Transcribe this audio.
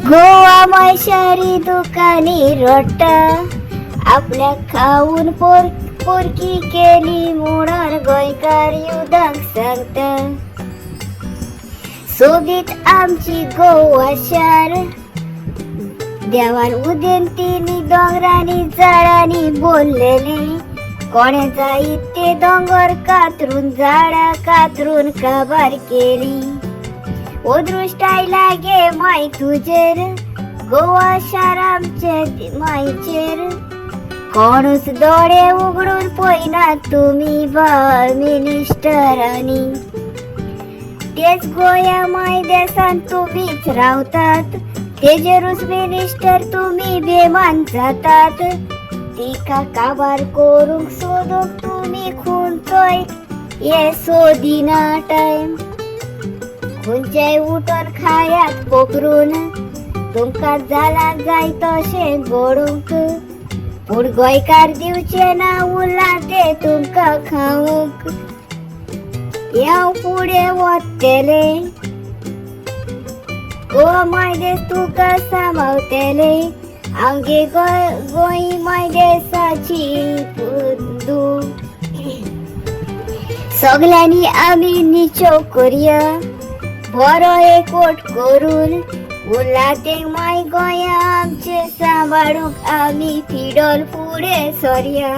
गोवा मैशारी दुकानी रोट आपल्या खाऊन पोरकी केली म्हणून गोंयकार युद्धाक सांगता. सोबीत आमची गोवा शार देवान उदेंतीनी दोंगरांनी झाडांनी बोललेले. कोणे जायत ते दोंगर कातरून झाडां कातरून काबार केली. ओदृश्ट लागे माय तुजेर गोवा शार आमचे मायचेर. कोणूच दोळे उगडून पळयना तुमी बाळ मिनिस्टरांनी. तेच गोंया माय देसान तुमीच रावतात. तेजेरूच मिनिस्टर तुमी बेमान जातात. तिका काबार करूंक सोदूंक तुमी खंयचोय हे सोदिना टायम. खंयचेय उठोन खायात पोखरून तुमकां जाला जाय तशें घडोवंक. पूण गोंयकार दिवचे ना उरला ते तुमकां खावंक. हांव फुडें वतले गोवा मायदेस तुका सांबाळटले. आमगे गोंय मायदेसाची दू. सगल्यांनी आमी निचो करया बरो एकवट करून. उरला ते माय गोंया आमचे सांबाळूंक आमी फिडोल फुडें सरया.